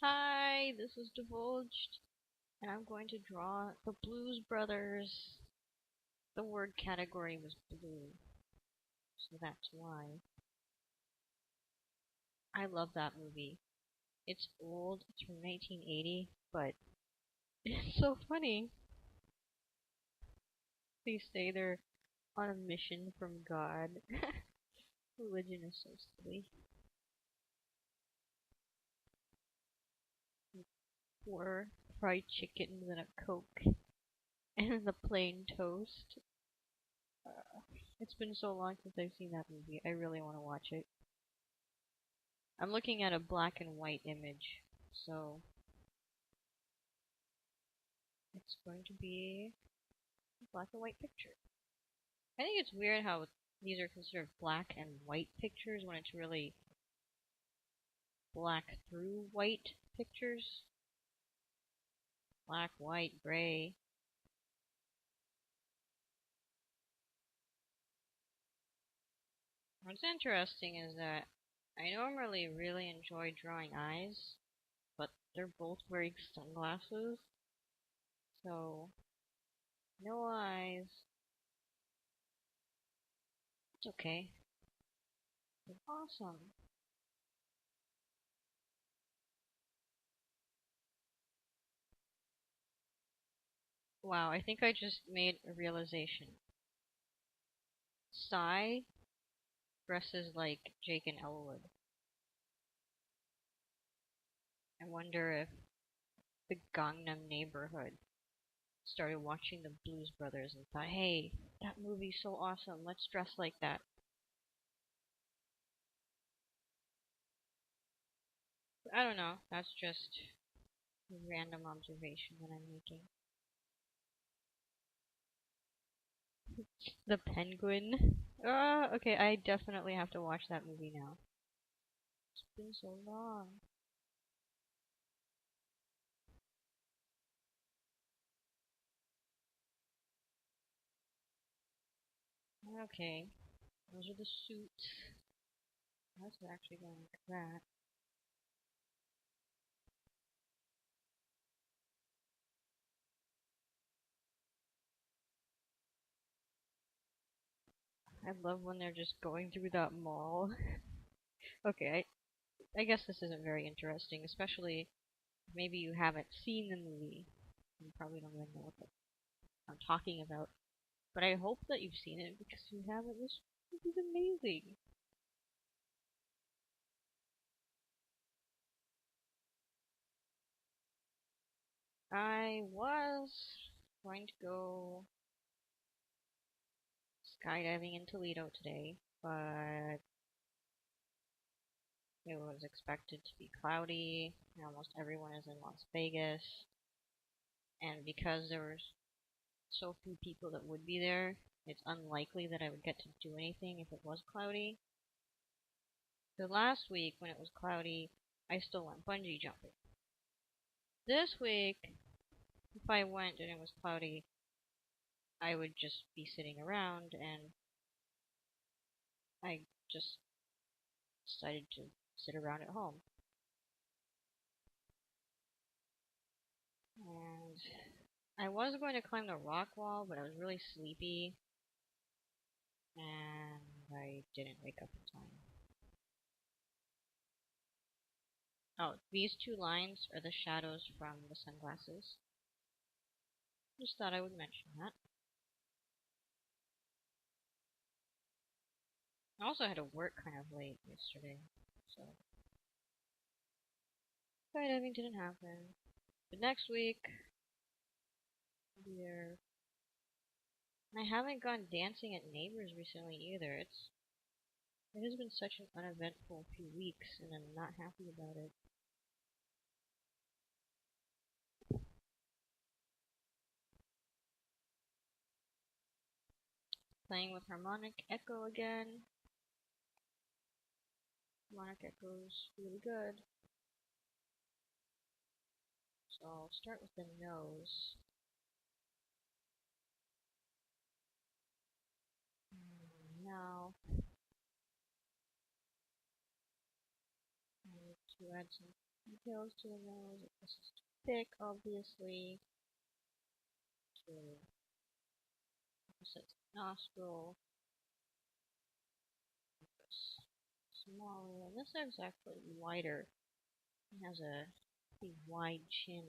Hi, this is Divulged, and I'm going to draw the Blues Brothers. The word category was blue, so that's why. I love that movie. It's old, it's from 1980, but it's so funny. They say they're on a mission from God. Religion is so silly. Four fried chickens and a Coke, and the plain toast. It's been so long since I've seen that movie. I really want to watch it. I'm looking at a black and white image, so it's going to be a black and white picture. I think it's weird how these are considered black and white pictures when it's really black through white pictures. Black, white, gray. What's interesting is that I normally really enjoy drawing eyes, but they're both wearing sunglasses, so no eyes. It's okay. It's awesome. Wow, I think I just made a realization. Psy dresses like Jake and Elwood. I wonder if the Gangnam neighborhood started watching the Blues Brothers and thought, hey, that movie's so awesome, let's dress like that. I don't know, that's just a random observation that I'm making. The Penguin. Okay, I definitely have to watch that movie now. It's been so long. Okay, those are the suits. That's actually going like that. I love when they're just going through that mall. Okay, I guess this isn't very interesting, especially if maybe you haven't seen the movie. You probably don't even know what I'm talking about. But I hope that you've seen it because if you haven't, this is amazing. I was going to go skydiving in Toledo today, but it was expected to be cloudy, and almost everyone is in Las Vegas. And because there were so few people that would be there, it's unlikely that I would get to do anything if it was cloudy. So last week, when it was cloudy, I still went bungee jumping. This week, if I went and it was cloudy, I would just be sitting around, and I just decided to sit around at home. And I was going to climb the rock wall, but I was really sleepy, and I didn't wake up in time. Oh, these two lines are the shadows from the sunglasses. Just thought I would mention that. I also had to work kind of late yesterday, so skydiving didn't happen. But next week, I'll be there. And I haven't gone dancing at Neighbors recently either. It has been such an uneventful few weeks, and I'm not happy about it. Playing with harmonic echo again. Harmonic echo's really good. So I'll start with the nose. Now, I need to add some Details to the nose. This is too thick, obviously. To opposite nostril. Smaller. This is actually wider. It has a pretty wide chin.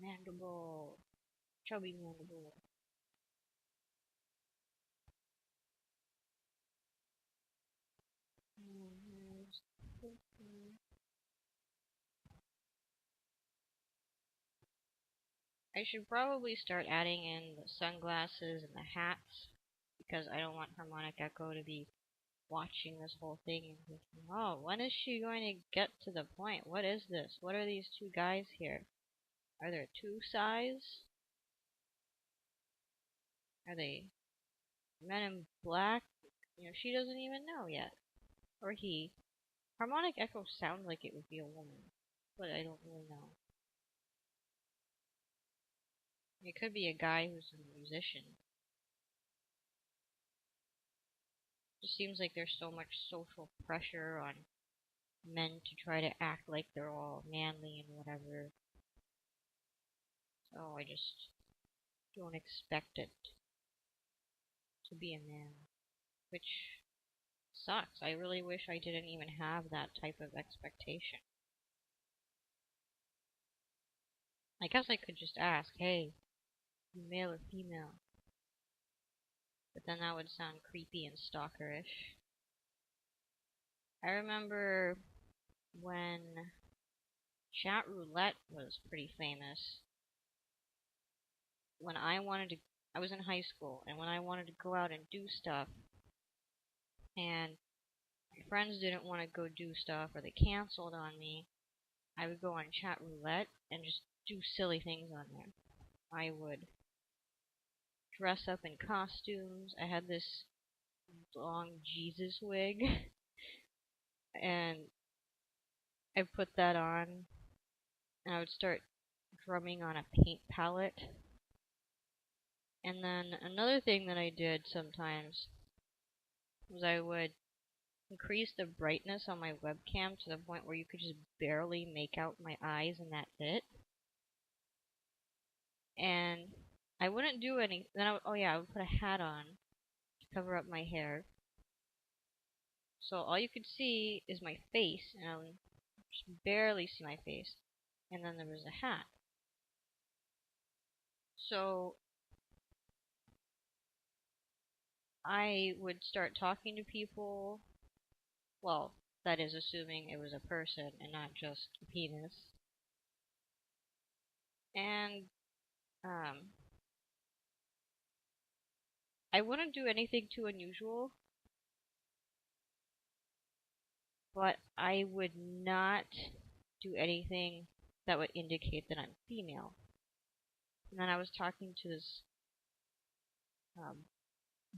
Mandible. Chubby mandible. I should probably start adding in the sunglasses and the hats because I don't want Harmonic Echo to be watching this whole thing and thinking, oh, when is she going to get to the point? What is this? What are these two guys here? Are there two sides? Are they men in black? She doesn't even know yet. Or he. Harmonic Echo sounds like it would be a woman, but I don't really know. It could be a guy who's a musician. Just seems like there's so much social pressure on men to try to act like they're all manly and whatever. So I just don't expect it to be a man. Which sucks. I really wish I didn't even have that type of expectation. I guess I could just ask, hey, you male or female? But then that would sound creepy and stalkerish. I remember when chat roulette was pretty famous. When I was in high school, and when I wanted to go out and do stuff, and my friends didn't want to go do stuff, or they canceled on me, I would go on chat roulette and just do silly things on there. I would dress up in costumes. I had this long Jesus wig, and I put that on, and I would start drumming on a paint palette. And then another thing that I did sometimes was I would increase the brightness on my webcam to the point where you could just barely make out my eyes, and that's it. And I wouldn't do any. Then I would put a hat on to cover up my hair, so all you could see is my face, and I would just barely see my face. And then there was a hat. So I would start talking to people. Well, that is assuming it was a person and not just a penis. And I wouldn't do anything too unusual, but I would not do anything that would indicate that I'm female. And then I was talking to this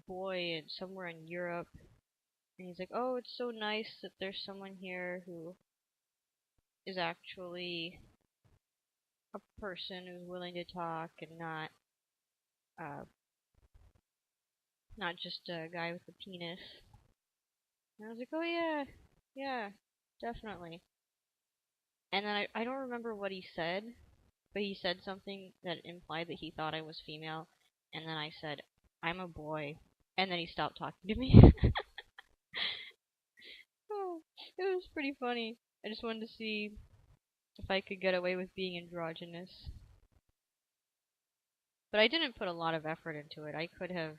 boy somewhere in Europe, and he's like, oh, it's so nice that there's someone here who is actually a person who's willing to talk and not just a guy with a penis. And I was like, oh yeah, definitely. And then I don't remember what he said, but he said something that implied that he thought I was female, and then I said, I'm a boy, and then he stopped talking to me. Oh, it was pretty funny. I just wanted to see if I could get away with being androgynous. But I didn't put a lot of effort into it. I could have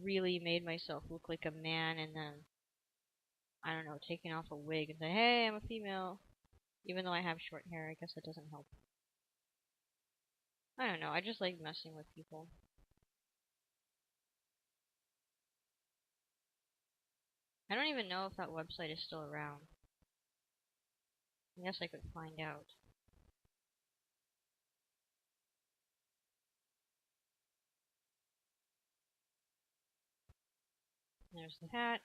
really made myself look like a man and then, I don't know, taken off a wig and say, hey, I'm a female. Even though I have short hair, I guess that doesn't help. I don't know, I just like messing with people. I don't even know if that website is still around. I guess I could find out. There's the hat.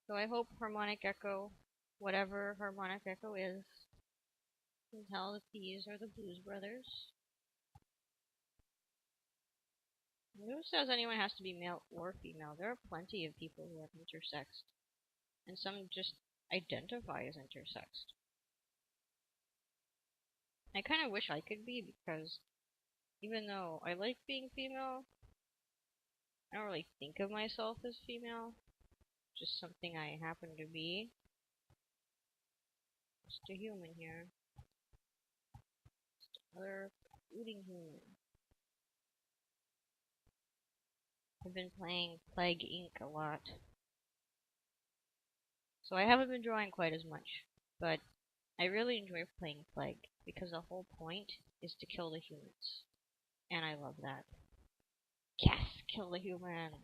So I hope Harmonic Echo, whatever Harmonic Echo is, can tell that these are the Blues Brothers. Who says anyone has to be male or female? There are plenty of people who are intersexed, and some just identify as intersexed. I kind of wish I could be, because even though I like being female, I don't really think of myself as female. Just something I happen to be. Just a human here. Just another eating human. I've been playing Plague Inc. a lot. So I haven't been drawing quite as much, but I really enjoy playing Plague, because the whole point is to kill the humans. And I love that. Yes, kill the humans!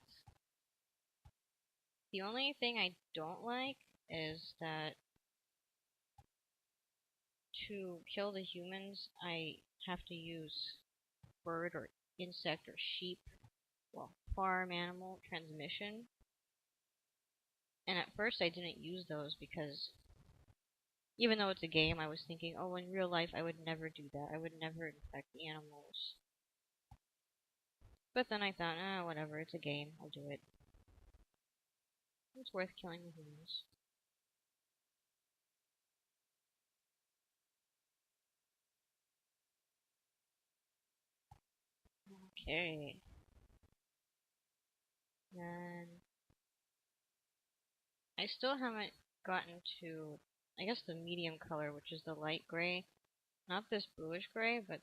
The only thing I don't like is that to kill the humans, I have to use bird or insect or sheep, well, farm animal transmission. And at first I didn't use those because even though it's a game, I was thinking, oh, in real life I would never do that. I would never infect the animals. But then I thought, whatever, it's a game. I'll do it. It's worth killing the humans. Okay. Then I still haven't gotten to, I guess, the medium color, which is the light gray. Not this bluish gray, but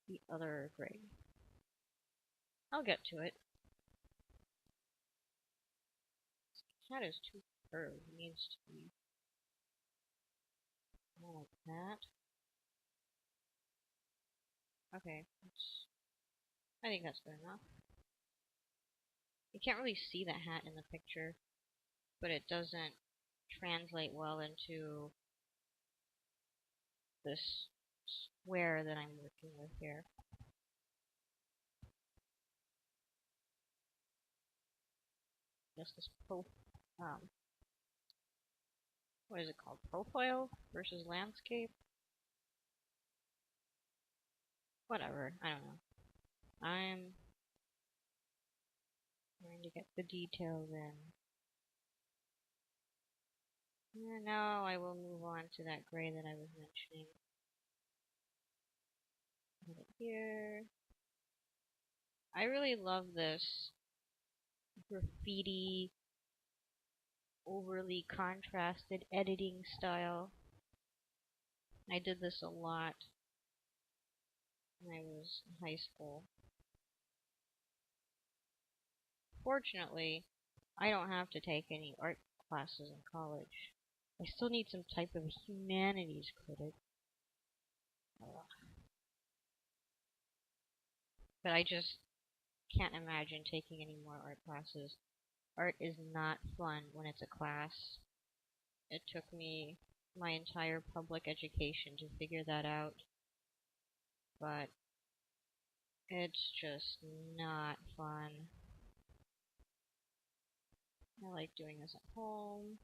the other gray. I'll get to it. This cat is too curved. It needs to be more like that. Okay, I think that's good enough. You can't really see the hat in the picture, but it doesn't translate well into this square that I'm working with here. Just this what is it called? Profile versus landscape? Whatever, I don't know. I'm trying to get the details in. And now I will move on to that gray that I was mentioning. Put it here. I really love this graffiti, overly contrasted editing style. I did this a lot when I was in high school. Fortunately, I don't have to take any art classes in college. I still need some type of humanities credit. But I just can't imagine taking any more art classes. Art is not fun when it's a class. It took me my entire public education to figure that out. But it's just not fun. I like doing this at home.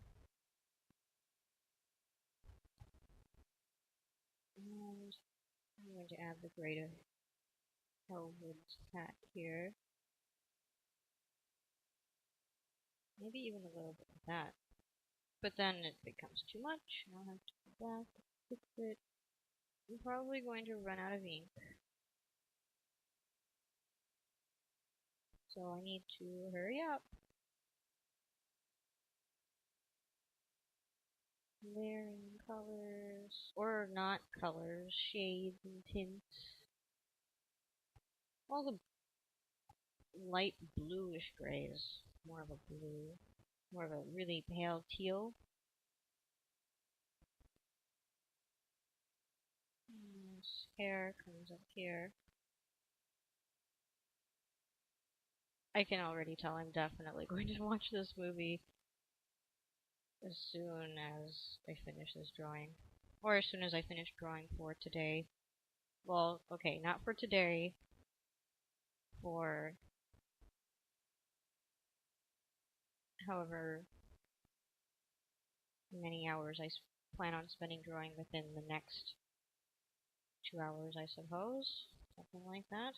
And I'm going to add the gray to Hellwood's hat here. Maybe even a little bit of that. But then it becomes too much. I'll have to go back and fix it. I'm probably going to run out of ink. So I need to hurry up. Layering colors, or not colors, shades and tints. All the light bluish grays, more of a blue, more of a really pale teal. His hair comes up here. I can already tell I'm definitely going to watch this movie as soon as I finish this drawing. Or as soon as I finish drawing for today. Well, okay, not for today. For however many hours I plan on spending drawing within the next 2 hours, I suppose. Something like that.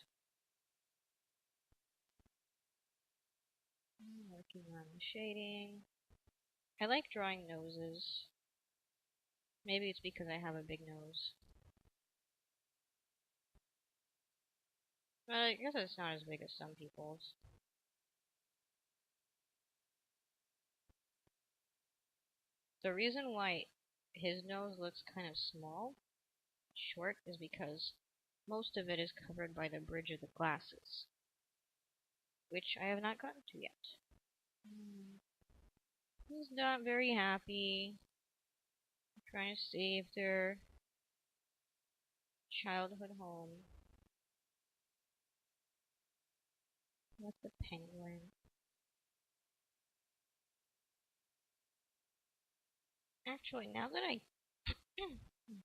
Working on the shading. I like drawing noses. Maybe it's because I have a big nose. But I guess it's not as big as some people's. The reason why his nose looks kind of small, short, is because most of it is covered by the bridge of the glasses, which I have not gotten to yet. He's not very happy. Trying to save their childhood home. With the penguin. Actually, now that I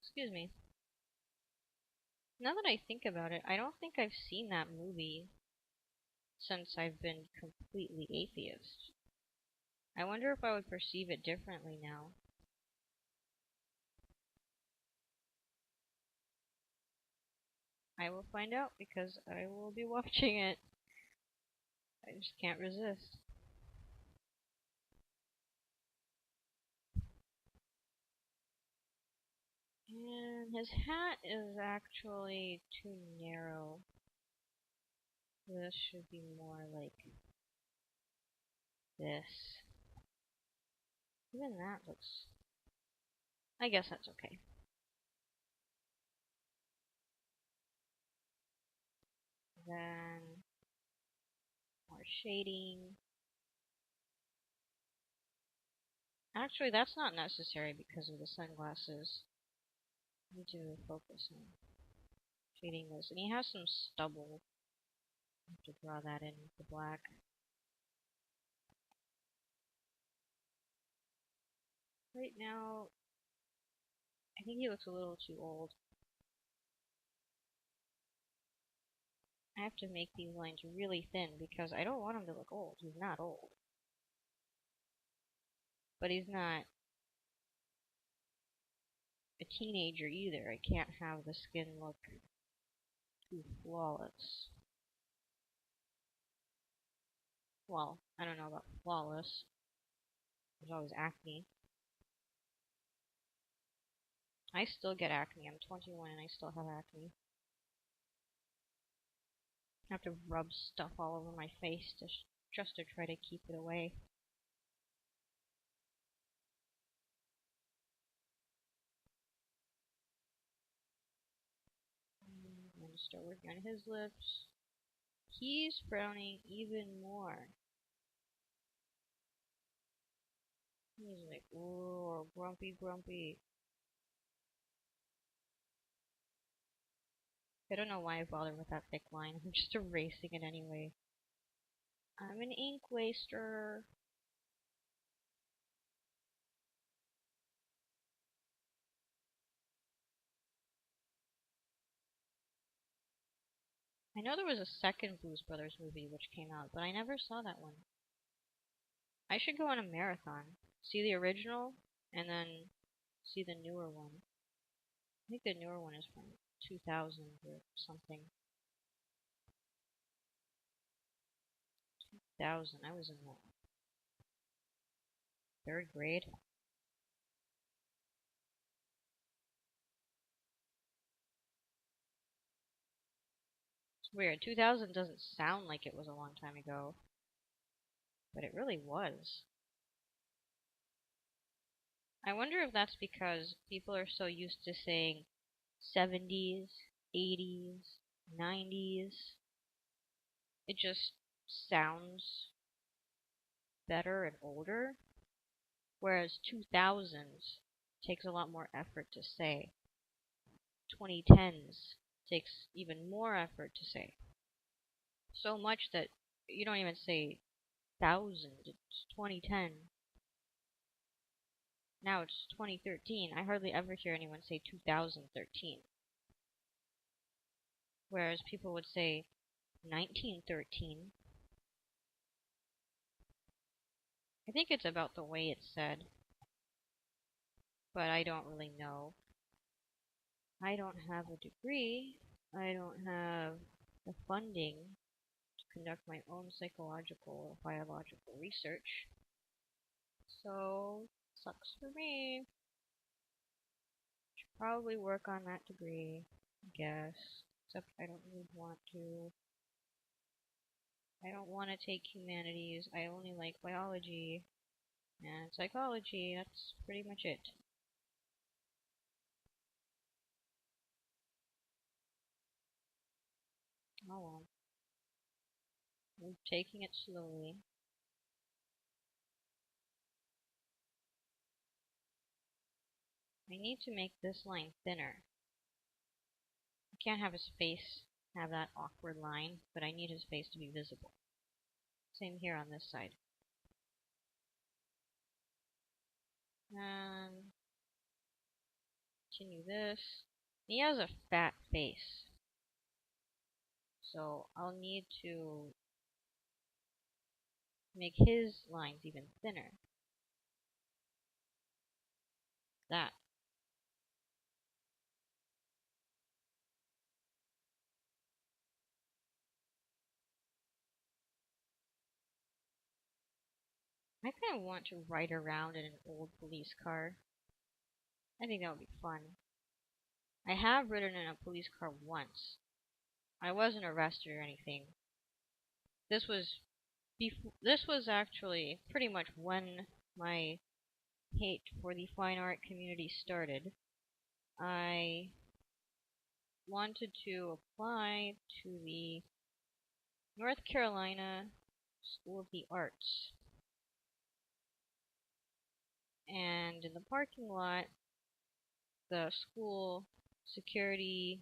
excuse me. Now that I think about it, I don't think I've seen that movie since I've been completely atheist. I wonder if I would perceive it differently now. I will find out because I will be watching it. I just can't resist. And his hat is actually too narrow. This should be more like this. Even that looks... I guess that's okay. Then... more shading. Actually, that's not necessary because of the sunglasses. I need to focus on shading this. And he has some stubble. I have to draw that in with the black. Right now, I think he looks a little too old. I have to make these lines really thin because I don't want him to look old. He's not old. But he's not a teenager either. I can't have the skin look too flawless. Well, I don't know about flawless. There's always acne. I still get acne. I'm 21 and I still have acne. I have to rub stuff all over my face just to try to keep it away. I'm going to start working on his lips. He's frowning even more. He's like, ooh, grumpy, grumpy. I don't know why I bothered with that thick line. I'm just erasing it anyway. I'm an ink waster. I know there was a second Blues Brothers movie which came out, but I never saw that one. I should go on a marathon. See the original, and then see the newer one. I think the newer one is from 2000 or something. 2000. I was in the third grade. It's weird. 2000 doesn't sound like it was a long time ago, but it really was. I wonder if that's because people are so used to saying 70s, 80s, 90s. It just sounds better and older, whereas 2000s takes a lot more effort to say. 2010s takes even more effort to say. So much that you don't even say 1000, it's 2010. Now it's 2013. I hardly ever hear anyone say 2013. Whereas people would say 1913. I think it's about the way it's said, but I don't really know. I don't have a degree. I don't have the funding to conduct my own psychological or biological research. So, sucks for me. Should probably work on that degree, I guess. Except I don't really want to. I don't want to take humanities. I only like biology and psychology. That's pretty much it. Oh well. I'm taking it slowly. I need to make this line thinner. I can't have a space have that awkward line, but I need his face to be visible. Same here on this side. And continue this. He has a fat face, so I'll need to make his lines even thinner. That. I kind of want to ride around in an old police car. I think that would be fun. I have ridden in a police car once. I wasn't arrested or anything. This was this was actually pretty much when my hate for the fine art community started. I wanted to apply to the North Carolina School of the Arts. And in the parking lot, the school security.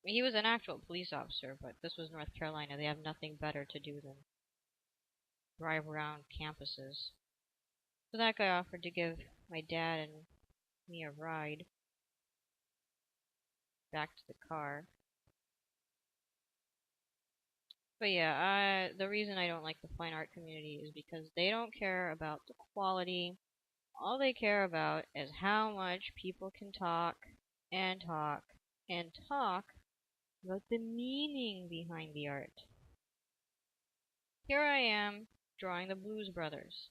He was an actual police officer, but this was North Carolina. They have nothing better to do than drive around campuses. So that guy offered to give my dad and me a ride back to the car. But yeah, the reason I don't like the fine art community is because they don't care about the quality. All they care about is how much people can talk and talk and talk about the meaning behind the art. Here I am drawing the Blues Brothers.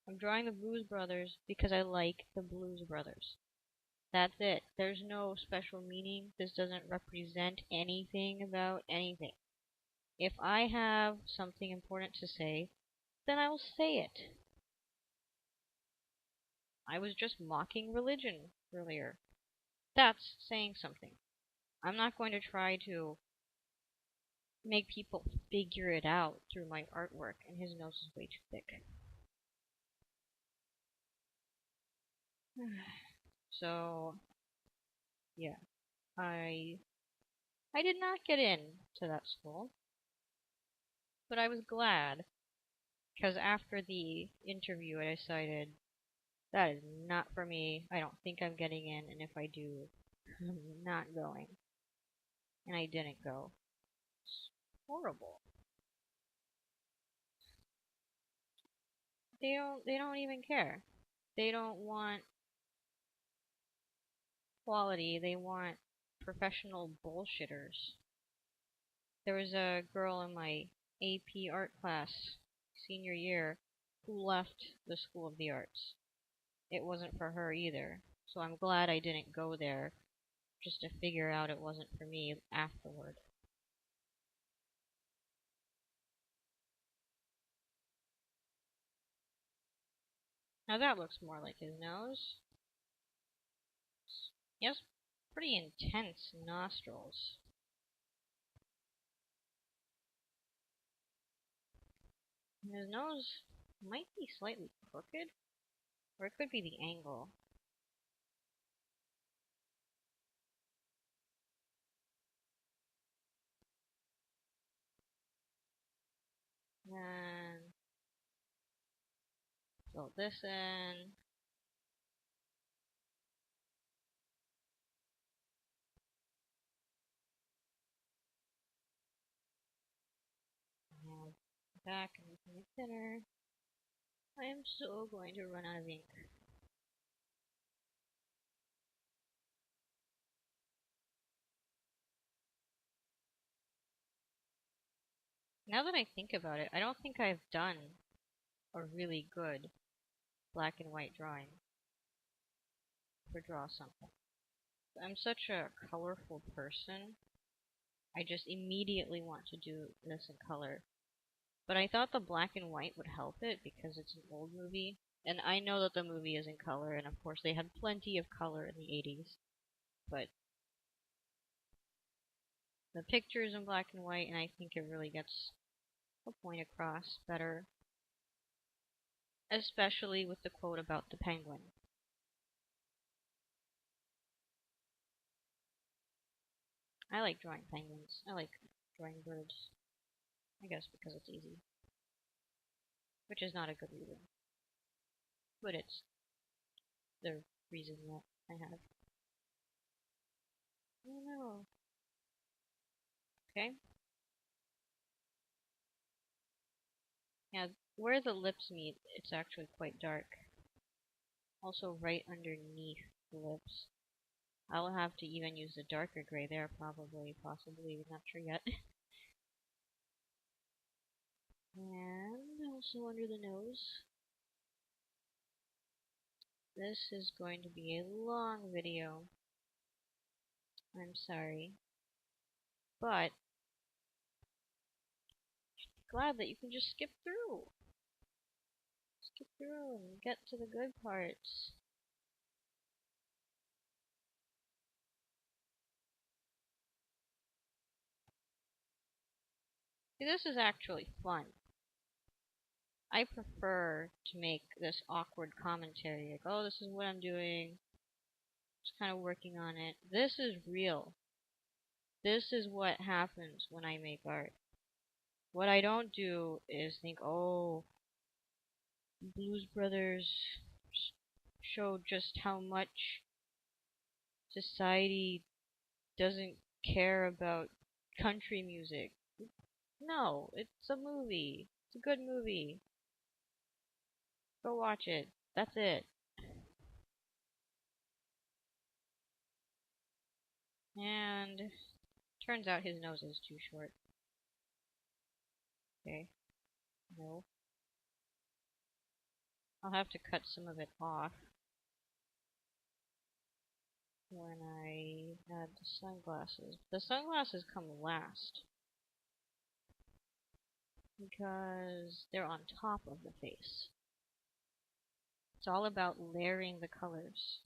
I'm drawing the Blues Brothers because I like the Blues Brothers. That's it. There's no special meaning. This doesn't represent anything about anything. If I have something important to say, then I will say it. I was just mocking religion earlier. That's saying something. I'm not going to try to make people figure it out through my artwork, and his nose is way too thick. So, yeah, I did not get in to that school, but I was glad because after the interview, I decided that is not for me. I don't think I'm getting in, and if I do, I'm not going. And I didn't go. It's horrible. They don't even care. They don't want quality. They want professional bullshitters. There was a girl in my AP art class senior year who left the School of the Arts. It wasn't for her either. So I'm glad I didn't go there just to figure out it wasn't for me afterward. Now that looks more like his nose. He has pretty intense nostrils. And his nose might be slightly crooked, or it could be the angle. Then fill this in. Now back and making it thinner. I am so going to run out of ink. Now that I think about it, I don't think I've done a really good black and white drawing for Draw Something. I'm such a colorful person. I just immediately want to do this in color. But I thought the black and white would help it because it's an old movie. And I know that the movie is in color, and of course they had plenty of color in the 80s. But the picture is in black and white, and I think it really gets the point across better. Especially with the quote about the penguin. I like drawing penguins. I like drawing birds. I guess because it's easy. Which is not a good reason. But it's the reason that I have. I don't know. Okay. Yeah, where the lips meet, it's actually quite dark. Also right underneath the lips. I'll have to even use the darker gray there, probably, possibly, not sure yet. And also under the nose. This is going to be a long video. I'm sorry. But, glad that you can just skip through. Skip through and get to the good parts. See, this is actually fun. I prefer to make this awkward commentary, like, oh, this is what I'm doing. Just kind of working on it. This is real. This is what happens when I make art. What I don't do is think, oh, Blues Brothers showed just how much society doesn't care about country music. No, it's a movie. It's a good movie. Go watch it. That's it. And turns out his nose is too short. Okay. No. I'll have to cut some of it off when I add the sunglasses. The sunglasses come last because they're on top of the face. It's all about layering the colors.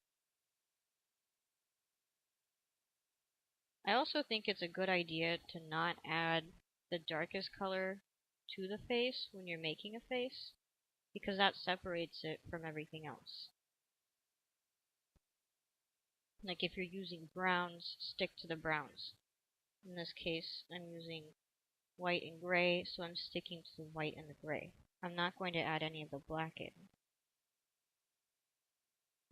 I also think it's a good idea to not add the darkest color to the face when you're making a face, because that separates it from everything else. Like if you're using browns, stick to the browns. In this case, I'm using white and gray, so I'm sticking to the white and the gray. I'm not going to add any of the black in.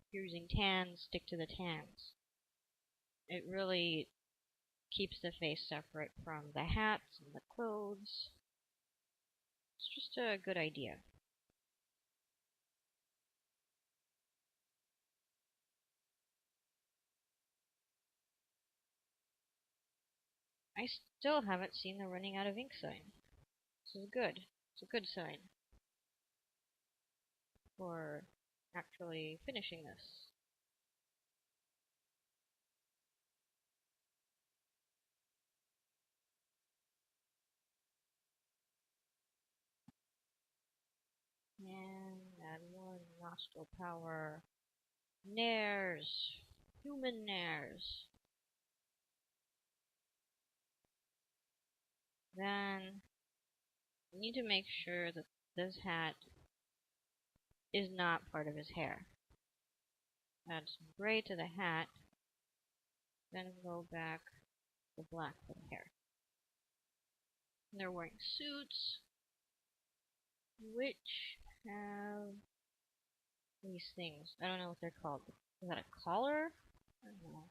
If you're using tans, stick to the tans. It really keeps the face separate from the hats and the clothes. It's just a good idea. I still haven't seen the running out of ink sign. This is good. It's a good sign for actually finishing this. And add one nostril power. Nares. Human nares. Then we need to make sure that this hat is not part of his hair. Add some gray to the hat. Then go back to black for the hair. And they're wearing suits, which have these things. I don't know what they're called. Is that a collar? I don't know.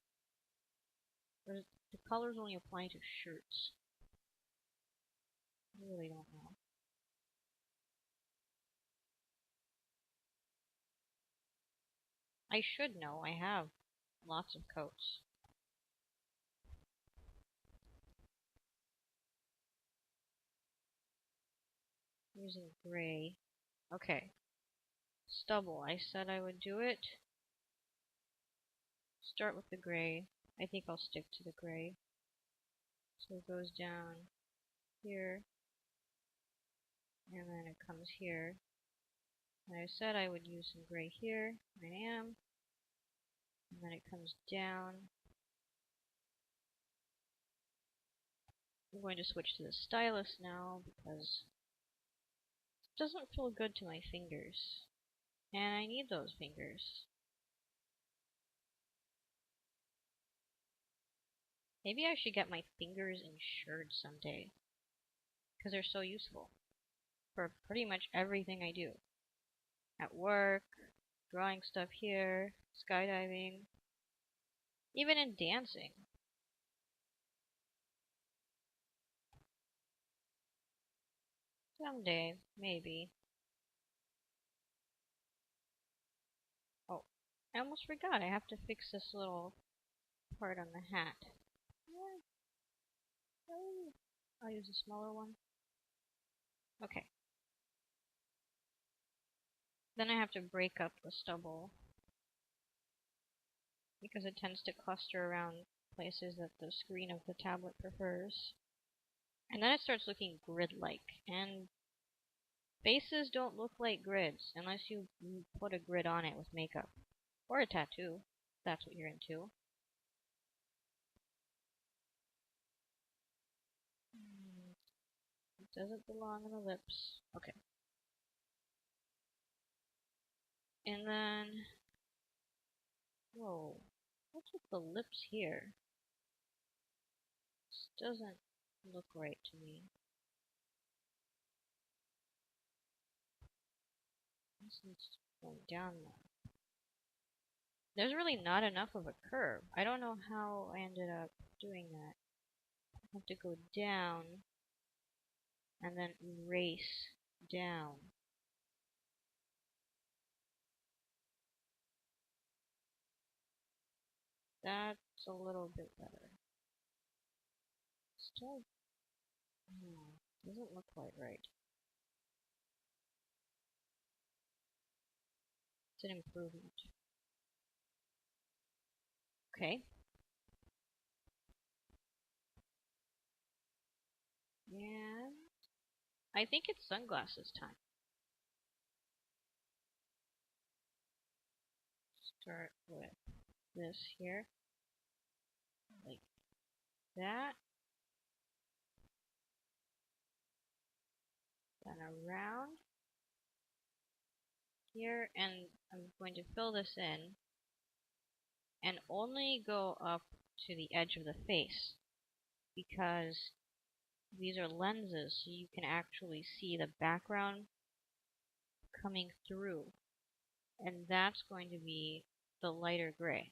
Or the collars only apply to shirts. I really don't know. I should know. I have lots of coats. using gray. Okay. Stubble. I said I would do it. Start with the gray. I think I'll stick to the gray. So it goes down here. And then it comes here. And I said I would use some gray here. I am. And then it comes down. I'm going to switch to the stylus now because it doesn't feel good to my fingers. And I need those fingers. Maybe I should get my fingers insured someday. Because they're so useful. For pretty much everything I do. At work, drawing stuff here, skydiving, even in dancing. Someday, maybe. Oh, I almost forgot. I have to fix this little part on the hat. I'll use a smaller one. Okay. Then I have to break up the stubble because it tends to cluster around places that the screen of the tablet prefers. And then it starts looking grid-like. And faces don't look like grids unless you put a grid on it with makeup. Or a tattoo, if that's what you're into. It doesn't belong on the lips. Okay. And then... Whoa. What's with the lips here? This doesn't look right to me. This needs to go down more. There's really not enough of a curve. I don't know how I ended up doing that. I have to go down and then erase down. That's a little bit better. Still, doesn't look quite right. It's an improvement. Okay. And I think it's sunglasses time. Start with this here. Like that. Then around here, and I'm going to fill this in and only go up to the edge of the face because these are lenses, so you can actually see the background coming through, and that's going to be the lighter gray.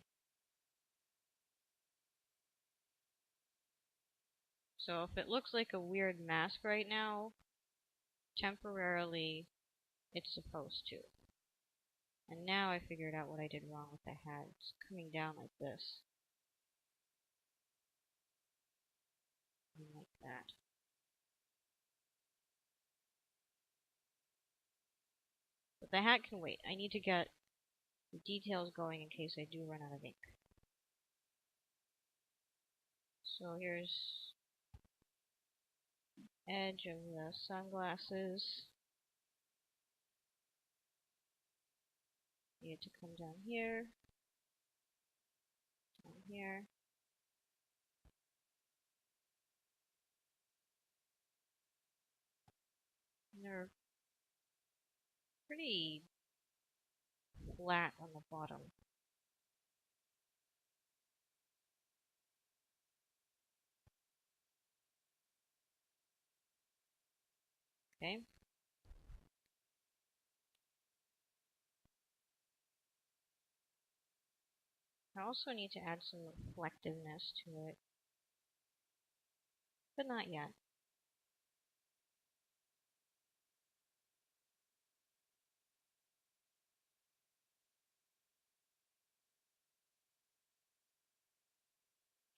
So if it looks like a weird mask right now, temporarily it's supposed to. And now I figured out what I did wrong with the hat. It's coming down like this. And like that. But the hat can wait. I need to get the details going in case I do run out of ink. So here's the edge of the sunglasses. Need to come down here. Down here. And they're pretty flat on the bottom. Okay. I also need to add some reflectiveness to it. But not yet.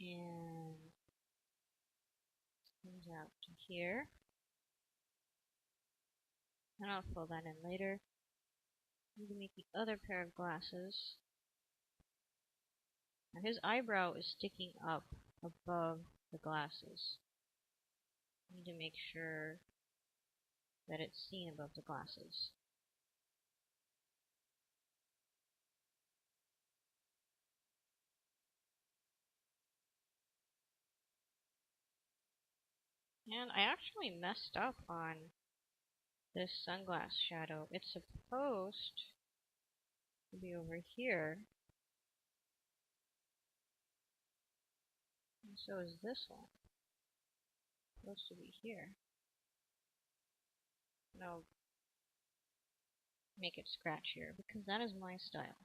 And comes out to here. And I'll fill that in later. Need to make the other pair of glasses. Now his eyebrow is sticking up above the glasses. I need to make sure that it's seen above the glasses. And I actually messed up on this sunglass shadow. It's supposed to be over here. And so is this one. It's supposed to be here. And I'll make it scratchier because that is my style.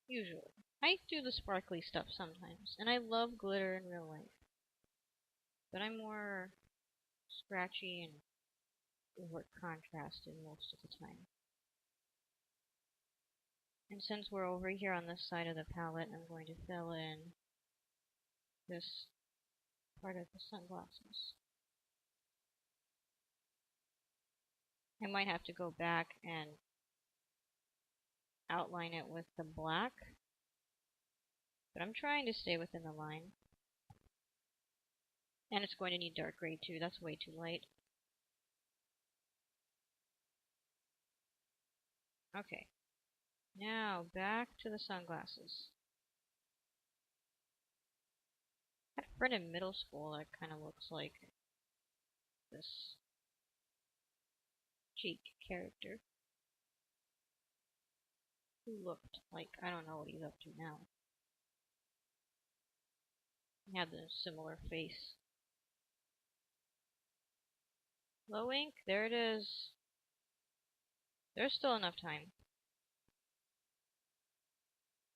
Usually. I do the sparkly stuff sometimes, and I love glitter in real life. But I'm more scratchy and overt contrast in most of the time. And since we're over here on this side of the palette, I'm going to fill in this part of the sunglasses. I might have to go back and outline it with the black, but I'm trying to stay within the line. And it's going to need dark gray too, that's way too light. Okay, now back to the sunglasses. I had a friend in middle school that kind of looks like this Jake character. Who looked like, I don't know what he's up to now. He had a similar face. Low ink, there it is. There's still enough time.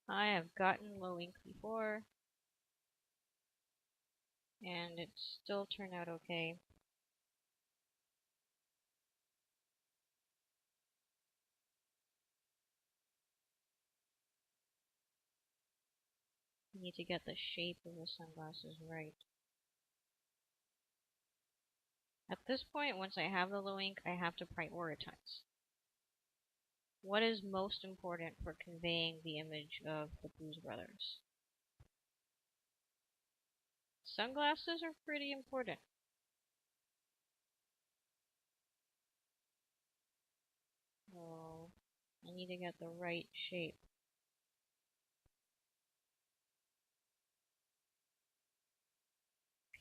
I have gotten low ink before, and it still turned out okay. You need to get the shape of the sunglasses right. At this point, once I have the low ink, I have to prioritize. What is most important for conveying the image of the Blues Brothers? Sunglasses are pretty important. So, I need to get the right shape.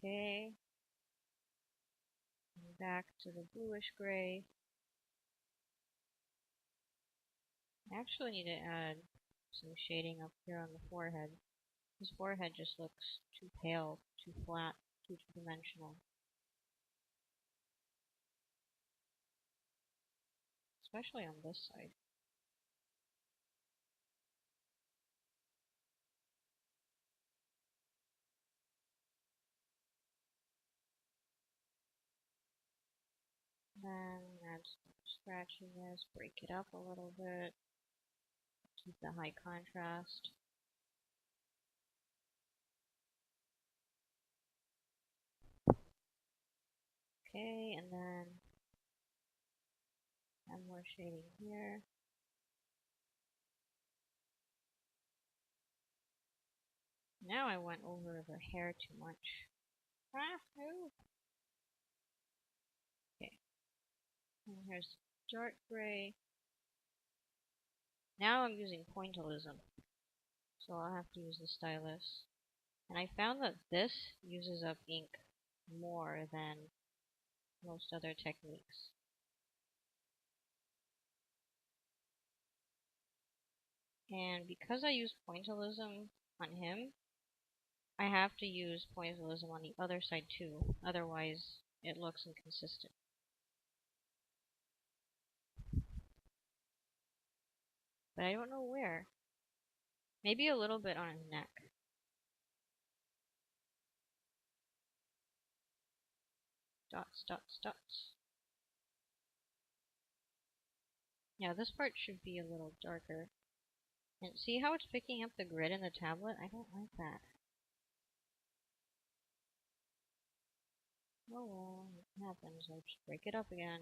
Okay. And back to the bluish gray. I actually need to add some shading up here on the forehead. His forehead just looks too pale, too flat, too two-dimensional. Especially on this side. Then add some scratchiness, break it up a little bit, keep the high contrast. Okay, and then add more shading here. Now I went over the hair too much. Ooh. Okay. And here's dark gray. Now I'm using pointillism, so I'll have to use the stylus. And I found that this uses up ink more than most other techniques. And because I use pointillism on him, I have to use pointillism on the other side too, otherwise it looks inconsistent. But I don't know where. Maybe a little bit on his neck. Dots, dots, dots. Yeah, this part should be a little darker. And see how it's picking up the grid in the tablet? I don't like that. Oh well, happens, I just break it up again.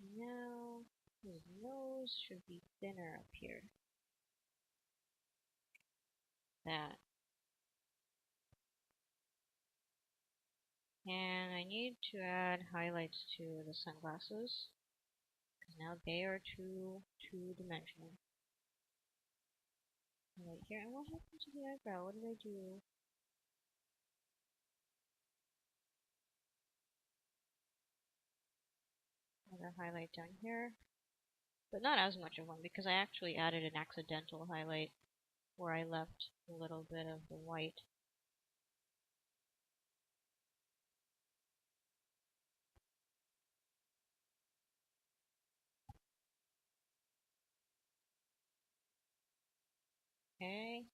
And now his nose should be thinner up here. That. And I need to add highlights to the sunglasses, because now they are two-dimensional. Right here, and what happened to the eyebrow? What did I do? Another highlight down here, but not as much of one because I actually added an accidental highlight where I left a little bit of the white. Okay.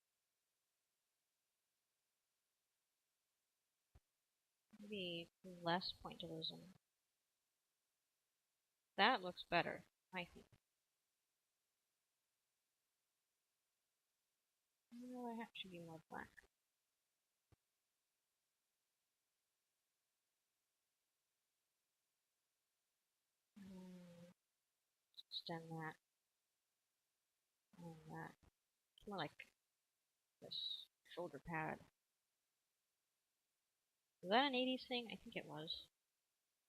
Maybe less pointillism. That looks better, I think. No, I have to be more black. Extend that and that. It's more like this shoulder pad. Was that an 80s thing? I think it was.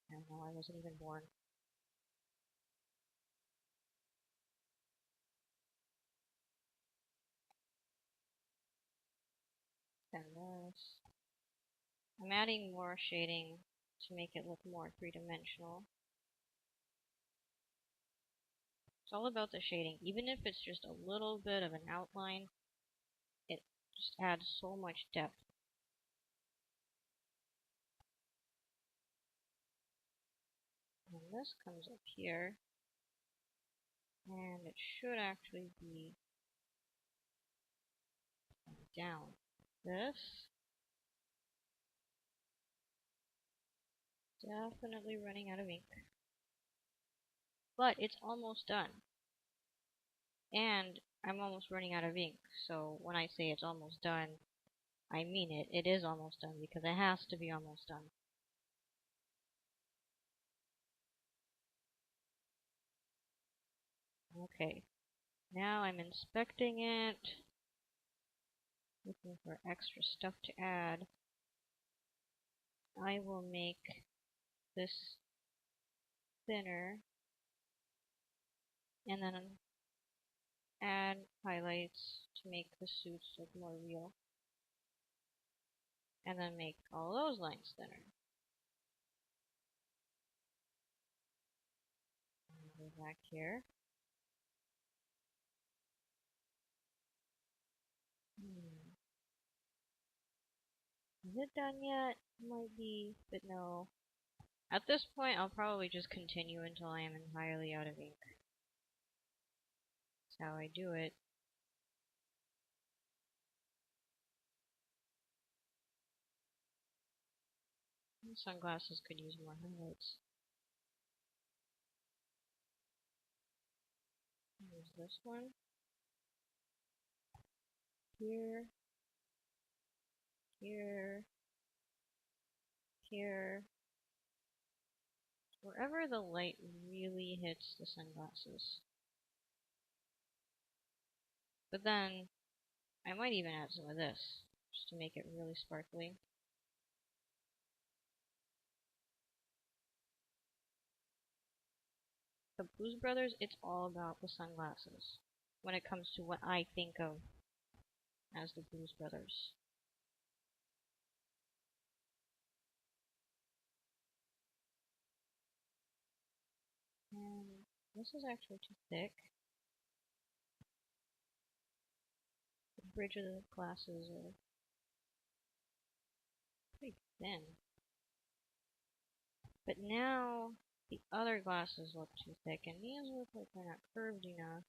I don't know, I wasn't even born. Extend this. I'm adding more shading to make it look more three-dimensional. It's all about the shading. Even if it's just a little bit of an outline, it just adds so much depth. And this comes up here, and it should actually be down. This definitely running out of ink. But it's almost done. And I'm almost running out of ink, so when I say it's almost done, I mean it. It is almost done because it has to be almost done. Okay, now I'm inspecting it, looking for extra stuff to add. I will make this thinner and then add highlights to make the suits look more real. And then make all those lines thinner. Go back here. Is it done yet? Might be, but no. At this point, I'll probably just continue until I am entirely out of ink. That's how I do it. Sunglasses could use more highlights. Here's this one. Here. Here. Here. Wherever the light really hits the sunglasses. But then, I might even add some of this, just to make it really sparkly. The Blues Brothers, it's all about the sunglasses, when it comes to what I think of as the Blues Brothers. And this is actually too thick. The bridge of the glasses are pretty thin. But now the other glasses look too thick, and these look like they're not curved enough.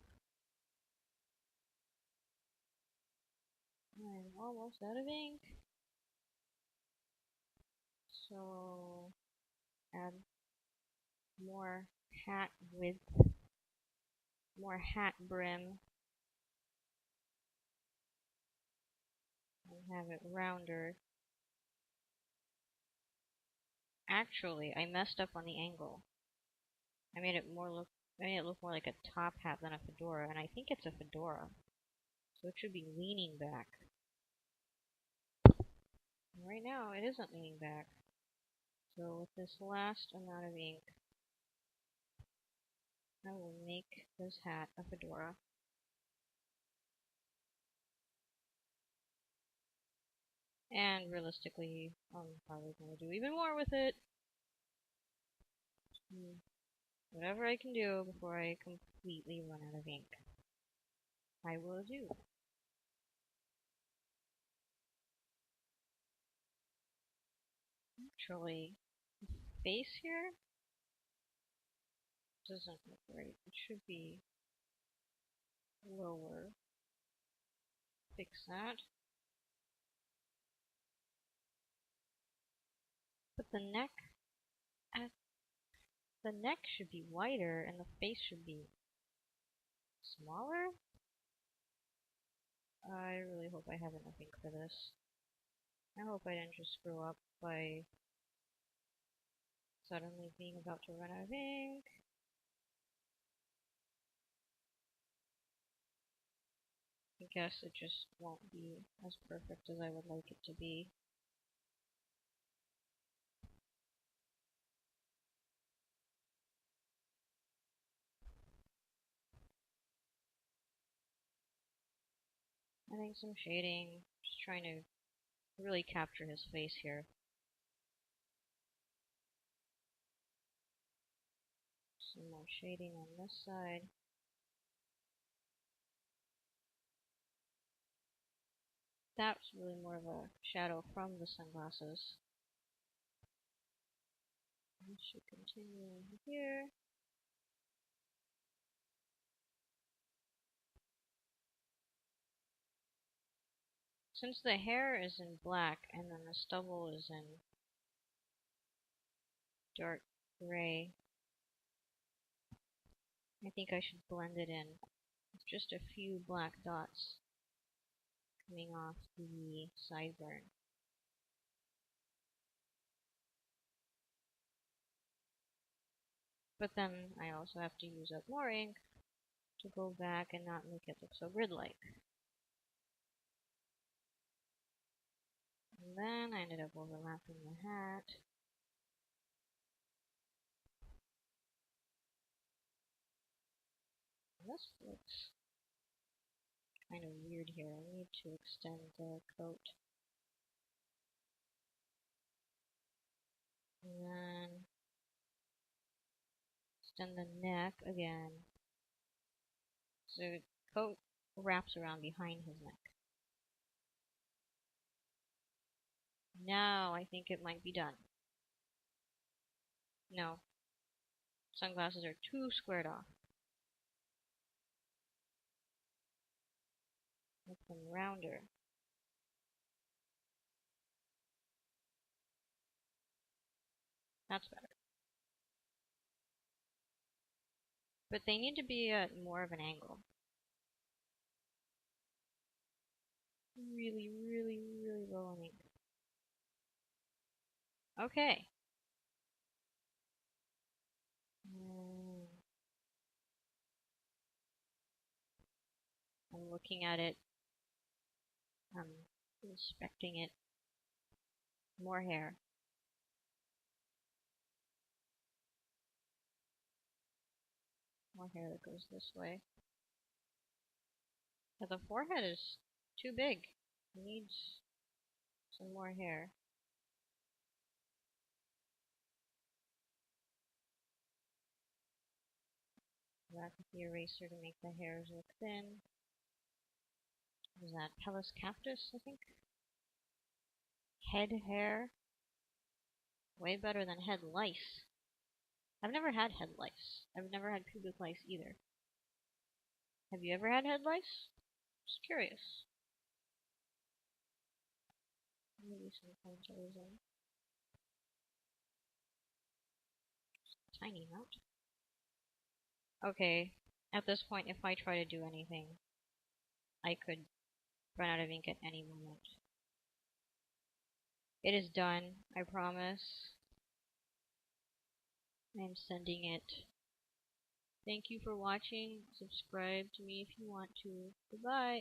I'm almost out of ink. So add more hat width more hat brim and have it rounder. Actually, I messed up on the angle. I made it look more like a top hat than a fedora, and I think it's a fedora. So it should be leaning back. Right now, it isn't leaning back. So with this last amount of ink, I will make this hat a fedora. And realistically, I'm probably going to do even more with it. Whatever I can do before I completely run out of ink, I will do. Actually, the face here doesn't look right. It should be lower. Fix that. But the neck should be wider and the face should be smaller? I really hope I have enough ink for this. I hope I didn't just screw up by suddenly being about to run out of ink. I guess it just won't be as perfect as I would like it to be. I think some shading, just trying to really capture his face here. Some more shading on this side. That's really more of a shadow from the sunglasses. This should continue here. Since the hair is in black and then the stubble is in dark gray, I think I should blend it in with just a few black dots coming off the sideburn. But then I also have to use up more ink to go back and not make it look so grid-like. And then I ended up overlapping the hat. This looks kind of weird here. I need to extend the coat. And then extend the neck again. So the coat wraps around behind his neck. Now I think it might be done. No. Sunglasses are too squared off. Make them rounder. That's better. But they need to be at more of an angle. Really, really, really low on ink. Okay. I'm looking at it. I'm inspecting it. More hair. More hair that goes this way. But the forehead is too big. It needs some more hair. Back with the eraser to make the hairs look thin. What is that? Pelus cactus, I think? Head hair. Way better than head lice. I've never had head lice. I've never had pubic lice either. Have you ever had head lice? Just curious. Maybe some pointers in. Just a tiny amount. Okay, At this point, if I try to do anything, I could run out of ink at any moment. It is done, I promise. I'm sending it. Thank you for watching. Subscribe to me if you want to. Goodbye.